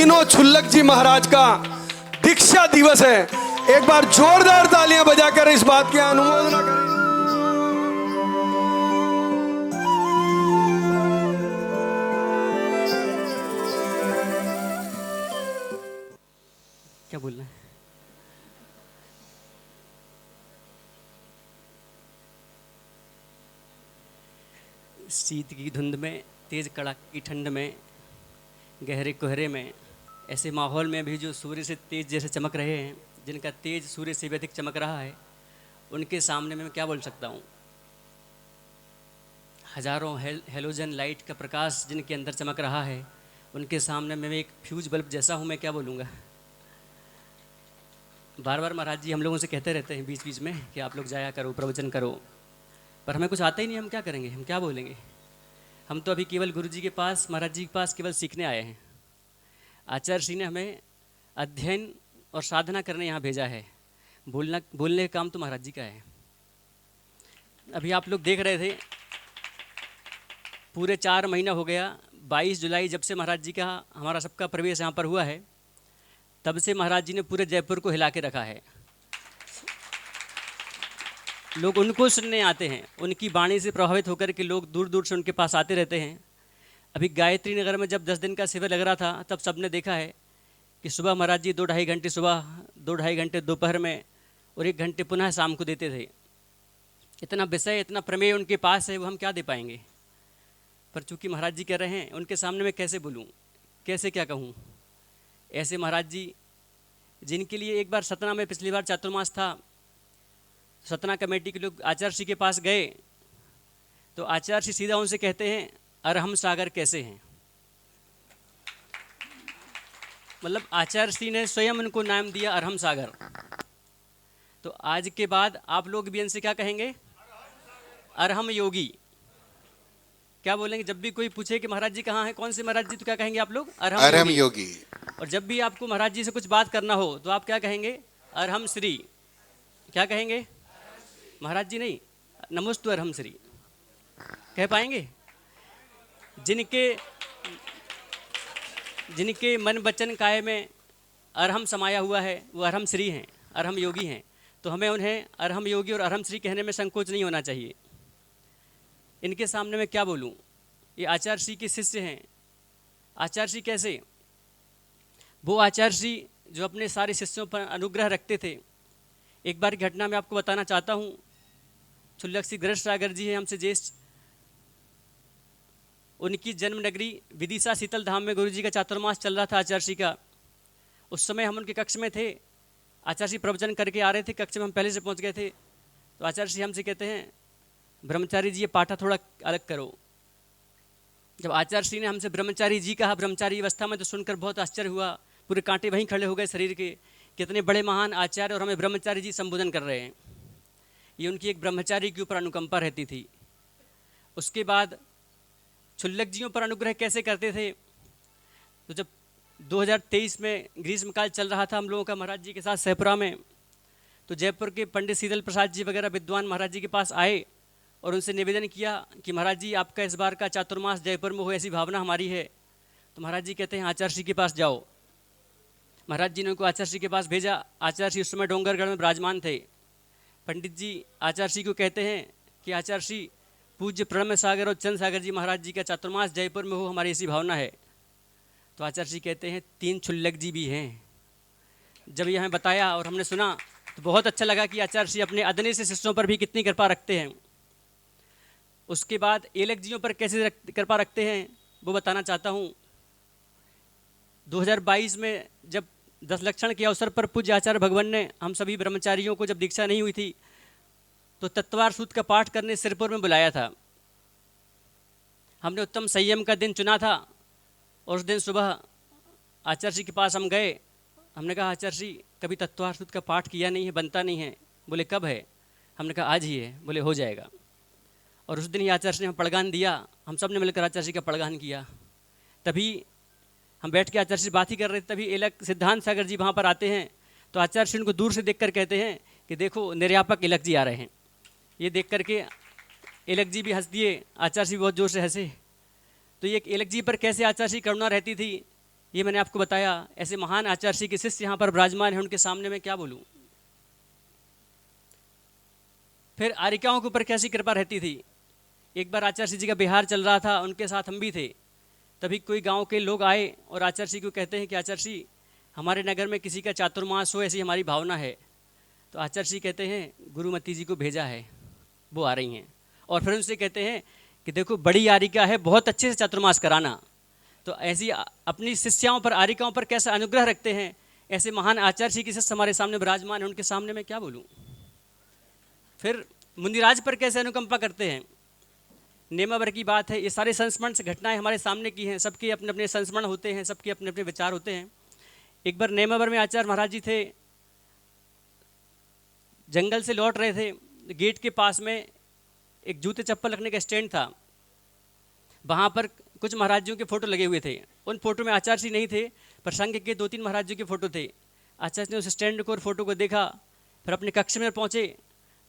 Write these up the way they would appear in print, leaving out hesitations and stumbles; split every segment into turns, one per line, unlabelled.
तीनों छुल्लक जी महाराज का दीक्षा दिवस है। एक बार जोरदार तालियां बजाकर इस बात की अनुमोदना करें।
क्या बोलना है? शीत की धुंध में, तेज कड़ाके की ठंड में, गहरे कोहरे में, ऐसे माहौल में भी जो सूर्य से तेज जैसे चमक रहे हैं, जिनका तेज सूर्य से भी अधिक चमक रहा है, उनके सामने मैं क्या बोल सकता हूँ? हजारों हेलोजन लाइट का प्रकाश जिनके अंदर चमक रहा है, उनके सामने मैं एक फ्यूज बल्ब जैसा हूँ, मैं क्या बोलूँगा? बार बार महाराज जी हम लोगों से कहते रहते हैं बीच बीच में कि आप लोग जाया करो, प्रवचन करो, पर हमें कुछ आता ही नहीं। हम क्या करेंगे? हम क्या बोलेंगे? हम तो अभी केवल गुरु जी के पास, महाराज जी के पास केवल सीखने आए हैं। आचार्य श्री ने हमें अध्ययन और साधना करने यहाँ भेजा है। बोलने का काम तो महाराज जी का है। अभी आप लोग देख रहे थे, पूरे 4 महीना हो गया। 22 जुलाई जब से महाराज जी का हमारा सबका प्रवेश यहाँ पर हुआ है, तब से महाराज जी ने पूरे जयपुर को हिला के रखा है। लोग उनको सुनने आते हैं, उनकी वाणी से प्रभावित होकर के लोग दूर दूर से उनके पास आते रहते हैं। अभी गायत्री नगर में जब 10 दिन का शिविर लग रहा था, तब सबने देखा है कि सुबह महाराज जी 2-2.5 घंटे सुबह, 2-2.5 घंटे दोपहर में और 1 घंटे पुनः शाम को देते थे। इतना विषय, इतना प्रमेय उनके पास है, वो हम क्या दे पाएंगे? पर चूँकि महाराज जी कह रहे हैं, उनके सामने मैं कैसे बोलूँ, कैसे क्या कहूँ? ऐसे महाराज जी जिनके लिए एक बार सतना में पिछली बार चातुर्मास था, सतना कमेटी के लोग आचार्य श्री के पास गए, तो आचार्य श्री सीधा उनसे कहते हैं, अरहम सागर कैसे हैं? मतलब आचार्य श्री ने स्वयं उनको नाम दिया अरहम सागर। तो आज के बाद आप लोग भी इनसे क्या कहेंगे? अरहम योगी। क्या बोलेंगे? जब भी कोई पूछे कि महाराज जी कहाँ हैं, कौन से महाराज जी, तो क्या कहेंगे आप लोग?
अरहम योगी।
और जब भी आपको महाराज जी से कुछ बात करना हो, तो आप क्या कहेंगे? अरहम श्री। क्या कहेंगे? महाराज जी नहीं, नमोस्तु अरहम श्री कह पाएंगे? जिनके मन वचन काया में अरहम समाया हुआ है, वो अरहम श्री हैं, अरहम योगी हैं। तो हमें उन्हें अरहम योगी और अरहम श्री कहने में संकोच नहीं होना चाहिए। इनके सामने मैं क्या बोलूं? ये आचार्य श्री के शिष्य हैं। आचार्य श्री कैसे? वो आचार्य श्री जो अपने सारे शिष्यों पर अनुग्रह रखते थे। एक बार की घटना मैं आपको बताना चाहता हूँ। छुल्लक श्री गणेश सागर जी हैं, हमसे ज्येष्ठ। उनकी जन्म नगरी विदिशा शीतल धाम में गुरु जी का चातुर्मास चल रहा था आचार्य श्री का। उस समय हम उनके कक्ष में थे। आचार्य श्री प्रवचन करके आ रहे थे, कक्ष में हम पहले से पहुंच गए थे। तो आचार्य श्री हमसे कहते हैं, ब्रह्मचारी जी ये पाठा थोड़ा अलग करो। जब आचार्य श्री ने हमसे ब्रह्मचारी जी कहा, ब्रह्मचारी अवस्था में, तो सुनकर बहुत आश्चर्य हुआ। पूरे कांटे वहीं खड़े हो गए शरीर के। कितने बड़े महान आचार्य और हमें ब्रह्मचारी जी संबोधन कर रहे हैं। ये उनकी एक ब्रह्मचारी के ऊपर अनुकंपा रहती थी। उसके बाद छुल्लक जियों पर अनुग्रह कैसे करते थे? तो जब 2023 में ग्रीष्मकाल चल रहा था हम लोगों का महाराज जी के साथ सहपुरा में, तो जयपुर के पंडित शीतल प्रसाद जी वगैरह विद्वान महाराज जी के पास आए और उनसे निवेदन किया कि महाराज जी आपका इस बार का चातुर्मास जयपुर में हो, ऐसी भावना हमारी है। तो महाराज जी कहते हैं आचार्य श्री के पास जाओ। महाराज जी ने उनको आचार्य श्री के पास भेजा। आचार्य श्री उस समय डोंगरगढ़ में विराजमान थे। पंडित जी आचार्य श्री को कहते हैं कि आचार्य श्री, पूज्य प्रणम्य सागर और चंद सागर जी महाराज जी का चातुर्मास जयपुर में हो, हमारी ऐसी भावना है। तो आचार्य जी कहते हैं 3 छुल्लक जी भी हैं। जब ये हमें बताया और हमने सुना तो बहुत अच्छा लगा कि आचार्य श्री अपने अदने से शिष्यों पर भी कितनी कृपा रखते हैं। उसके बाद एलक जियों पर कैसे कृपा रखते हैं वो बताना चाहता हूँ। 2022 में जब 10 लक्षण के अवसर पर पूज्य आचार्य भगवान ने हम सभी ब्रह्मचारियों को, जब दीक्षा नहीं हुई थी, तो तत्वार सूत्र का पाठ करने सिरपुर में बुलाया था। हमने उत्तम संयम का दिन चुना था और उस दिन सुबह आचार्य जी के पास हम गए। हमने कहा आचार्य जी कभी तत्वार सूत्र का पाठ किया नहीं है, बनता नहीं है। बोले कब है? हमने कहा आज ही है। बोले हो जाएगा। और उस दिन ही आचार्य ने हमें पड़गान दिया। हम सब ने मिलकर आचार्य जी का पड़गान किया। तभी हम बैठ के आचार्य से बात ही कर रहे थे, तभी एलक सिद्धांत सागर जी वहाँ पर आते हैं। तो आचार्य श्री उनको दूर से देखकर कहते हैं कि देखो निर्यापक एलक जी आ रहे हैं। ये देख करके एलक जी भी हंस दिए, आचार्य श्री बहुत जोर से हंसे। तो ये एलक जी पर कैसे आचार्य श्री करुणा रहती थी, ये मैंने आपको बताया। ऐसे महान आचार्य श्री के शिष्य यहाँ पर विराजमान हैं, उनके सामने मैं क्या बोलूँ। फिर आरिकाओं के ऊपर कैसी कृपा रहती थी। एक बार आचार्य श्री जी का बिहार चल रहा था, उनके साथ हम भी थे। तभी कोई गांव के लोग आए और आचार्य श्री को कहते हैं कि आचार्य श्री, हमारे नगर में किसी का चातुर्मास हो, ऐसी हमारी भावना है। तो आचार्य श्री कहते हैं गुरुमती जी को भेजा है, वो आ रही हैं। और फिर उनसे कहते हैं कि देखो बड़ी आरिका है, बहुत अच्छे से चातुर्मास कराना। तो ऐसी अपनी शिष्याओं पर, आरिकाओं पर कैसा अनुग्रह रखते हैं। ऐसे महान आचार्य श्री के शिष्य हमारे सामने विराजमान है, उनके सामने मैं क्या बोलूँ। फिर मुनिराज पर कैसे अनुकंपा करते हैं। नेमावर की बात है, ये सारे संस्मरण से घटनाएं हमारे सामने की हैं। सबके अपने अपने संस्मरण होते हैं, सबके अपने अपने विचार होते हैं। एक बार नेमावर में आचार्य महाराज जी थे, जंगल से लौट रहे थे। गेट के पास में एक जूते चप्पल रखने का स्टैंड था, वहाँ पर कुछ महाराजियों के फोटो लगे हुए थे। उन फोटो में आचार्य श्री नहीं थे, पर संघ के 2-3 महाराजियों के फोटो थे। आचार्य ने उस स्टैंड को और फोटो को देखा, फिर अपने कक्ष में पहुँचे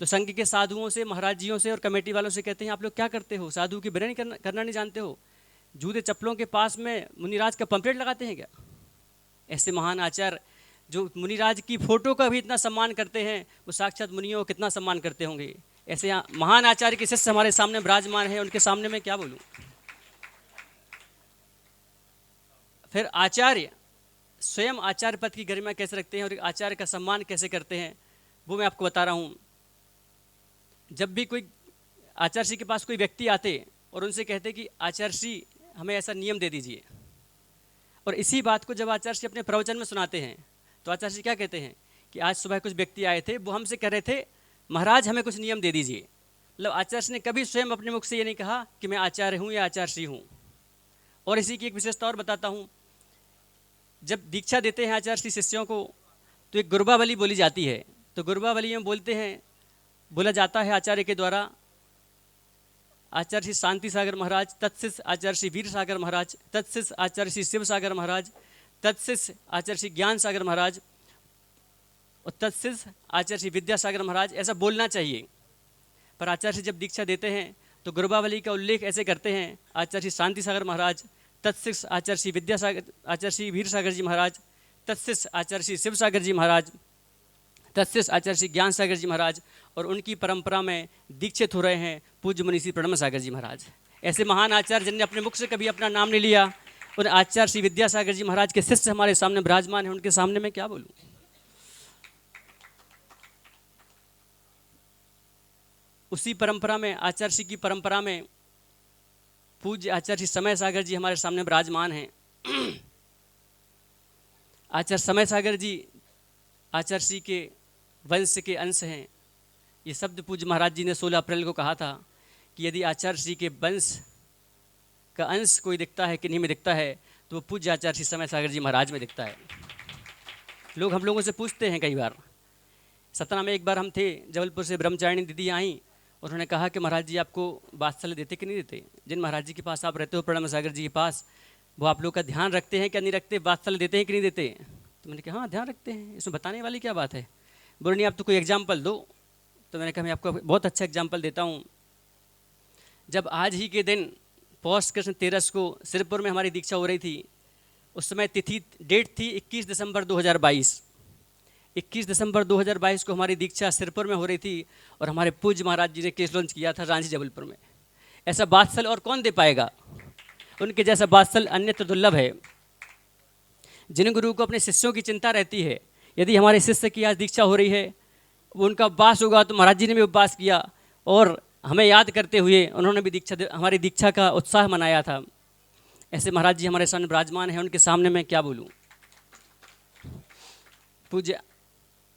तो संघ के साधुओं से, महाराजियों से और कमेटी वालों से कहते हैं आप लोग क्या करते हो, साधु की बुराई करना नहीं जानते हो, जूते चप्पलों के पास में मुनिराज का पंपलेट लगाते हैं क्या। ऐसे महान आचार्य जो मुनिराज की फोटो का भी इतना सम्मान करते हैं, वो साक्षात मुनियों को कितना सम्मान करते होंगे। ऐसे महान आचार्य के शिष्य हमारे सामने विराजमान है, उनके सामने मैं क्या बोलूँ। फिर आचार्य स्वयं आचार्य पद की गरिमा कैसे रखते हैं और आचार्य का सम्मान कैसे करते हैं, वो मैं आपको बता रहा हूँ। जब भी कोई आचार्य श्री के पास कोई व्यक्ति आते और उनसे कहते कि आचार्य श्री हमें ऐसा नियम दे दीजिए, और इसी बात को जब आचार्य श्री अपने प्रवचन में सुनाते हैं तो आचार्य श्री क्या कहते हैं कि आज सुबह कुछ व्यक्ति आए थे, वो हमसे कह रहे थे महाराज हमें कुछ नियम दे दीजिए। मतलब आचार्य श्री ने कभी स्वयं अपने मुख से ये नहीं कहा कि मैं आचार्य हूँ या आचार्य श्री हूँ। और इसी की एक विशेषता और बताता हूँ, जब दीक्षा देते हैं आचार्य श्री शिष्यों को तो एक गुरबावली बोली जाती है। तो गुरबावली में बोला जाता है आचार्य के द्वारा, आचार्य श्री शांति सागर महाराज, तत्शिष्य आचार्य श्री वीर सागर महाराज, तत्शिष्य आचार्य श्री शिव सागर महाराज, तत्शिष्य आचार्य श्री ज्ञान सागर महाराज और तत्शिष्य आचार्य श्री विद्यासागर महाराज, ऐसा बोलना चाहिए। पर आचार्य श्री जब दीक्षा देते हैं तो गुरबावली का उल्लेख ऐसे करते हैं, आचार्य श्री शांति सागर महाराज, तत्शिष्य आचार्य श्री विद्यासागर, आचार्य श्री वीर सागर जी महाराज, तत्शिष्य आचार्य श्री शिव सागर जी महाराज, तत्शिष्य आचार्य श्री ज्ञान सागर जी महाराज, और उनकी परंपरा में दीक्षित हो रहे हैं पूज्य मुनि श्री प्रणम सागर जी महाराज। ऐसे महान आचार्य जिनने अपने मुख से कभी अपना नाम नहीं लिया, उन आचार्य श्री विद्यासागर जी महाराज के शिष्य हमारे सामने विराजमान हैं, उनके सामने मैं क्या बोलूँ। उसी परंपरा में, आचार्य श्री की परंपरा में पूज्य आचार्य श्री समय सागर जी हमारे सामने विराजमान हैं। आचार्य समय सागर जी आचार्य श्री के वंश के अंश हैं। ये शब्द पूज्य महाराज जी ने 16 अप्रैल को कहा था कि यदि आचार्य श्री के वंश का अंश कोई दिखता है, किन्हीं में दिखता है, तो वो पूज्य आचार्य श्री समय सागर जी महाराज में दिखता है। लोग हम लोगों से पूछते हैं कई बार। सतना में एक बार हम थे, जबलपुर से ब्रह्मचारिणी दीदी आई, उन्होंने कहा कि महाराज जी आपको वात्सल्य देते कि नहीं देते। जिन महाराज जी के पास आप रहते हो, प्रणम सागर जी के पास, वो आप लोग का ध्यान रखते हैं क्या नहीं रखते, वात्सल्य देते हैं कि नहीं देते। तो मैंने कहा हाँ ध्यान रखते हैं, इसमें बताने वाली क्या बात है। बोले नहीं आप तो कोई एग्जाम्पल दो। तो मैंने कहा मैं आपको बहुत अच्छा एग्जाम्पल देता हूँ। जब आज ही के दिन पौष कृष्ण 13 को सिरपुर में हमारी दीक्षा हो रही थी, उस समय डेट थी 21 दिसंबर 2022। 21 दिसंबर 2022 को हमारी दीक्षा सिरपुर में हो रही थी और हमारे पूज्य महाराज जी ने केस लॉन्च किया था रांची जबलपुर में। ऐसा वात्सल्य और कौन दे पाएगा, उनके जैसा वात्सल्य अन्यत्र दुर्लभ है। जिन गुरु को अपने शिष्यों की चिंता रहती है, यदि हमारे शिष्य की आज दीक्षा हो रही है, वो उनका उपवास होगा, तो महाराज जी ने भी उपवास किया और हमें याद करते हुए उन्होंने भी हमारी दीक्षा का उत्साह मनाया था। ऐसे महाराज जी हमारे सामने विराजमान हैं, उनके सामने मैं क्या बोलूँ। पूज्य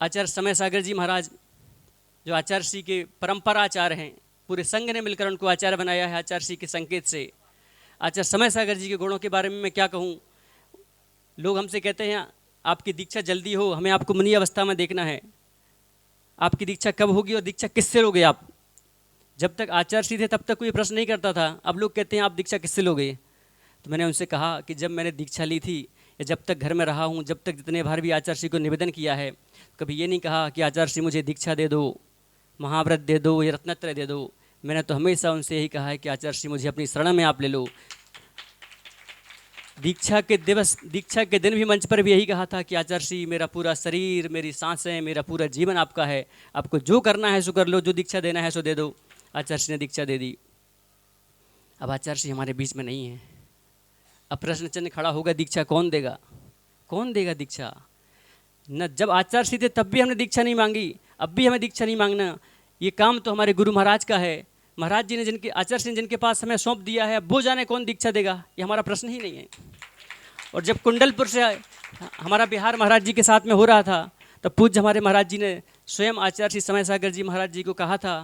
आचार्य समय सागर जी महाराज जो आचार्य श्री के परंपराचार्य हैं, पूरे संघ ने मिलकर उनको आचार्य बनाया है आचार्य श्री के संकेत से। आचार्य समय सागर जी के गुणों के बारे में मैं क्या कहूँ। लोग हमसे कहते हैं आपकी दीक्षा जल्दी हो, हमें आपको मुनि अवस्था में देखना है, आपकी दीक्षा कब होगी और दीक्षा किससे लोगे आप। जब तक आचार्य श्री थे तब तक कोई प्रश्न नहीं करता था, अब लोग कहते हैं आप दीक्षा किससे लोगे। तो मैंने उनसे कहा कि जब मैंने दीक्षा ली थी या जब तक घर में रहा हूँ, जब तक जितने बार भी आचार्य श्री को निवेदन किया है, कभी ये नहीं कहा कि आचार्य श्री मुझे दीक्षा दे दो, महाव्रत दे दो या रत्नत्रय दे दो। मैंने तो हमेशा उनसे यही कहा है कि आचार्य श्री मुझे अपनी शरण में आप ले लो। दीक्षा के दिन भी मंच पर भी यही कहा था कि आचार्य श्री, मेरा पूरा शरीर, मेरी सांसें, मेरा पूरा जीवन आपका है, आपको जो करना है सो कर लो, जो दीक्षा देना है सो दे दो। आचार्य श्री ने दीक्षा दे दी। अब आचार्य श्री हमारे बीच में नहीं है। अब प्रश्न चिन्ह खड़ा होगा, दीक्षा कौन देगा? कौन देगा दीक्षा? न जब आचार्य श्री थे तब भी हमने दीक्षा नहीं मांगी, अब भी हमें दीक्षा नहीं मांगना। ये काम तो हमारे गुरु महाराज का है। महाराज जी ने आचार्य श्री ने जिनके पास हमें सौंप दिया है, अब वो जाने कौन दीक्षा देगा, ये हमारा प्रश्न ही नहीं है। और जब कुंडलपुर से हमारा बिहार महाराज जी के साथ में हो रहा था, तब पूज्य हमारे महाराज जी ने स्वयं आचार्य श्री समय सागर जी महाराज जी को कहा था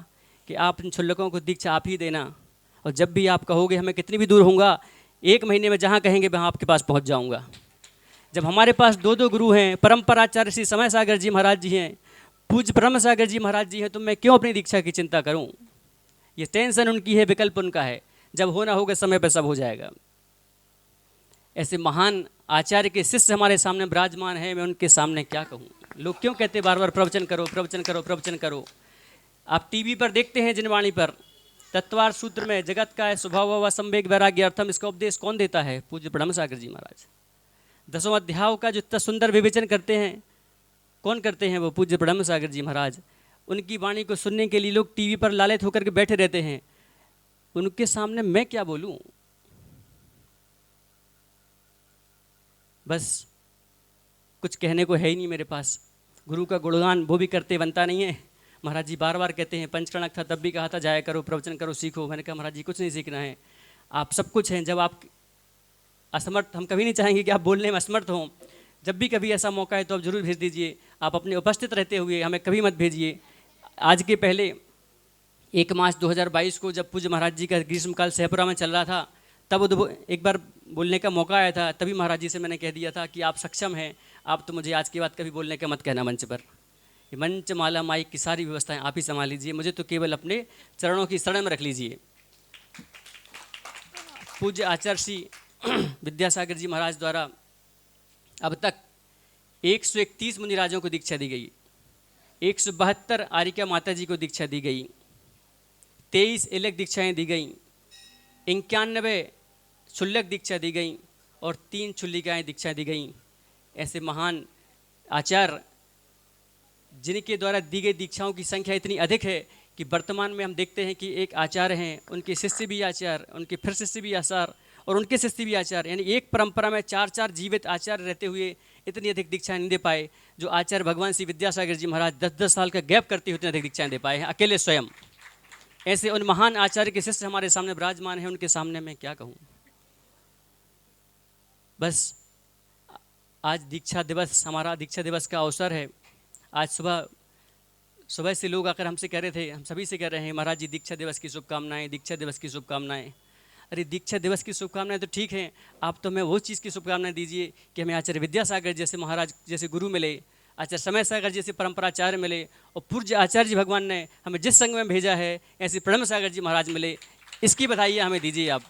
कि आप इन छुल्लकों को दीक्षा आप ही देना, और जब भी आप कहोगे, हमें कितनी भी दूर होऊंगा, 1 महीने में जहाँ कहेंगे वहाँ आपके पास पहुँच जाऊँगा। जब हमारे पास 2 गुरु हैं, परम्पराचार्य श्री समय सागर जी महाराज जी हैं, पूज्य ब्रह्म सागर जी महाराज जी हैं, तो मैं क्यों अपनी दीक्षा की चिंता करूं? ये टेंशन उनकी है, विकल्प उनका है। जब होना होगा समय पर सब हो जाएगा। ऐसे महान आचार्य के शिष्य हमारे सामने विराजमान है, मैं उनके सामने क्या कहूँ? लोग क्यों कहते बार बार प्रवचन करो, प्रवचन करो, प्रवचन करो? आप टीवी पर देखते हैं जिनवाणी पर तत्वार सूत्र में जगत का है स्वभाव व संवेग वैराग्य अर्थम, इसका उपदेश कौन देता है? पूज्य ब्रह्म सागर जी महाराज। 10 अध्यायों का जो इतना सुंदर विवेचन करते हैं, कौन करते हैं? वो पूज्य ब्रह्म सागर जी महाराज। उनकी वाणी को सुनने के लिए लोग टीवी पर लालच होकर के बैठे रहते हैं। उनके सामने मैं क्या बोलूं? बस कुछ कहने को है ही नहीं मेरे पास। गुरु का गुणगान वो भी करते बनता नहीं है। महाराज जी बार बार कहते हैं, पंचकणक था तब भी कहा था जाया करो, प्रवचन करो, सीखो। मैंने कहा महाराज जी कुछ नहीं सीखना है, आप सब कुछ हैं। जब आप असमर्थ, हम कभी नहीं चाहेंगे कि आप बोलने में असमर्थ हों। जब भी कभी ऐसा मौका है तो आप जरूर भेज दीजिए। आप अपने उपस्थित रहते हुए हमें कभी मत भेजिए। आज के पहले 1 मार्च 2022 को जब पूज्य महाराज जी का ग्रीष्मकाल सहपुरा में चल रहा था, तब एक बार बोलने का मौका आया था। तभी महाराज जी से मैंने कह दिया था कि आप सक्षम हैं, आप तो मुझे आज के बाद कभी बोलने का मत कहना मंच पर। ये मंच, माला, माइक की सारी व्यवस्थाएं आप ही संभाल लीजिए, मुझे तो केवल अपने चरणों की शरण में रख लीजिए। पूज्य आचार्य श्री विद्यासागर जी महाराज द्वारा अब तक 131 मुनिराजों को दीक्षा दी गई, 172 आरिका माता जी को दीक्षा दी गई, 23 इलक दीक्षाएं दी गई, 91 क्षुल्लक दीक्षा दी गई और 3 क्षुल्लिकाएँ दीक्षा दी गई। ऐसे महान आचार्य जिनके द्वारा दी गई दीक्षाओं की संख्या इतनी अधिक है कि वर्तमान में हम देखते हैं कि एक आचार्य हैं, उनके शिष्य भी आचार्य, उनके फिर शिष्य भी आचार्य और उनके शिष्य भी आचार्य, यानी एक परंपरा में 4 जीवित आचार्य रहते हुए इतनी अधिक दीक्षाएं नहीं दे पाए जो आचार्य भगवान श्री विद्यासागर जी महाराज 10-10 साल का गैप करते हुए इतनी अधिक दीक्षाएं दे पाए हैं अकेले स्वयं। ऐसे उन महान आचार्य के शिष्य हमारे सामने विराजमान हैं, उनके सामने मैं क्या कहूँ? बस आज दीक्षा दिवस, हमारा दीक्षा दिवस का अवसर है। आज सुबह से लोग आकर हमसे कह रहे थे, हम सभी से कह रहे हैं, महाराज जी दीक्षा दिवस की शुभकामनाएं, दीक्षा दिवस की शुभकामनाएं। अरे दीक्षा दिवस की शुभकामनाएं तो ठीक हैं, आप तो हमें वो चीज़ की शुभकामनाएं दीजिए कि हमें आचार्य विद्यासागर जैसे महाराज जैसे गुरु मिले, आचार्य समय सागर जैसे परंपराचार्य मिले, और पूज्य आचार्य जी भगवान ने हमें जिस संग में भेजा है ऐसे ब्रह्म सागर जी महाराज मिले, इसकी बधाई हमें दीजिए आप।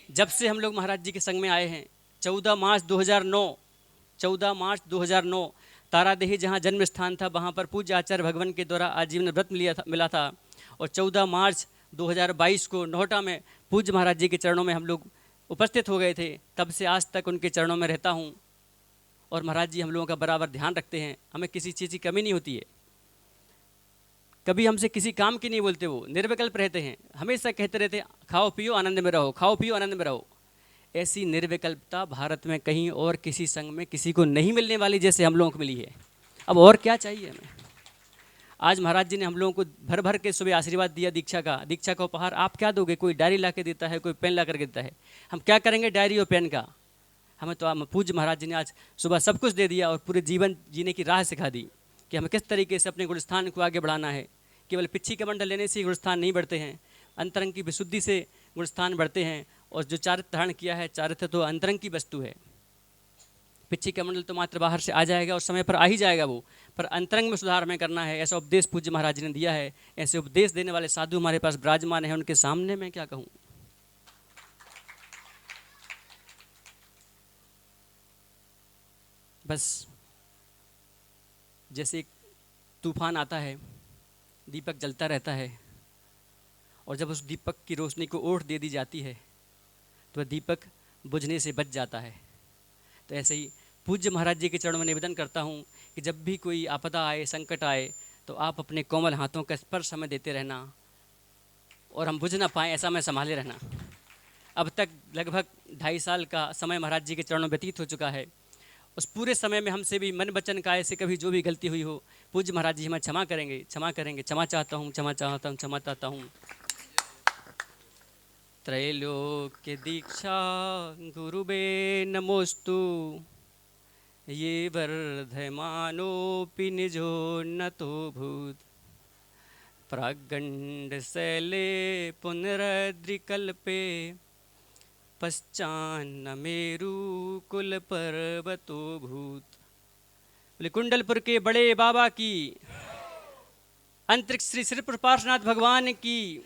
जब से हम लोग महाराज जी के संग में आए हैं, 14 मार्च 2009 तारादेही जहाँ जन्म स्थान था, वहाँ पर पूज्य आचार्य भगवान के द्वारा आजीवन व्रत मिला था। और 14 मार्च 2022 को नोहटा में पूज्य महाराज जी के चरणों में हम लोग उपस्थित हो गए थे। तब से आज तक उनके चरणों में रहता हूँ और महाराज जी हम लोगों का बराबर ध्यान रखते हैं, हमें किसी चीज़ की कमी नहीं होती है। कभी हमसे किसी काम की नहीं बोलते, वो निर्विकल्प रहते हैं, हमेशा कहते रहते हैं खाओ पियो आनंद में रहो, खाओ पियो आनंद में रहो। ऐसी निर्विकल्पता भारत में कहीं और किसी संघ में किसी को नहीं मिलने वाली जैसे हम लोगों को मिली है। अब और क्या चाहिए हमें? आज महाराज जी ने हम लोगों को भर भर के सुबह आशीर्वाद दिया दीक्षा का उपहार। आप क्या दोगे? कोई डायरी ला के देता है, कोई पेन ला करके देता है, हम क्या करेंगे डायरी और पेन का? हमें तो पूज्य महाराज जी ने आज सुबह सब कुछ दे दिया और पूरे जीवन जीने की राह सिखा दी कि हमें किस तरीके से अपने गुणस्थान को आगे बढ़ाना है। केवल पिच्छी का मंडल लेने से ही गुणस्थान नहीं बढ़ते हैं, अंतरंग की विशुद्धि से गुणस्थान बढ़ते हैं। और जो चारित्र धारण किया है, चारित्र तो अंतरंग की वस्तु है। पिच्छी का मंडल तो मात्र बाहर से आ जाएगा और समय पर आ ही जाएगा वो, पर अंतरंग में सुधार हमें करना है। ऐसा उपदेश पूज्य महाराज जी ने दिया है। ऐसे उपदेश देने वाले साधु हमारे पास विराजमान हैं, उनके सामने मैं क्या कहूँ? बस जैसे एक तूफान आता है, दीपक जलता रहता है, और जब उस दीपक की रोशनी को ओट दे दी जाती है तो वह दीपक बुझने से बच जाता है। तो ऐसे ही पूज्य महाराज जी के चरणों में निवेदन करता हूँ कि जब भी कोई आपदा आए, संकट आए, तो आप अपने कोमल हाथों का स्पर्श हमें देते रहना और हम बुझ ना पाएँ ऐसा मैं संभाले रहना। अब तक लगभग 2.5 साल का समय महाराज जी के चरणों में व्यतीत हो चुका है। उस पूरे समय में हमसे भी मन वचन काया से कभी जो भी गलती हुई हो, पूज्य महाराज जी हमें क्षमा करेंगे, क्षमा करेंगे। क्षमा चाहता हूँ, क्षमा चाहता हूँ, क्षमा चाहता हूँ। त्रैलोक्य दीक्षा गुरुवे नमोस्तु, ये वर्धमानोऽपि निजोन्नतो भूत्। प्रागण्ड शैले पुनरद्रिकल्पे, पश्चान्न मेरु कुल पर्वतो भूत। बोले कुंडलपुर के बड़े बाबा की, अंतरिक्ष श्री श्री पार्श्वनाथ भगवान की।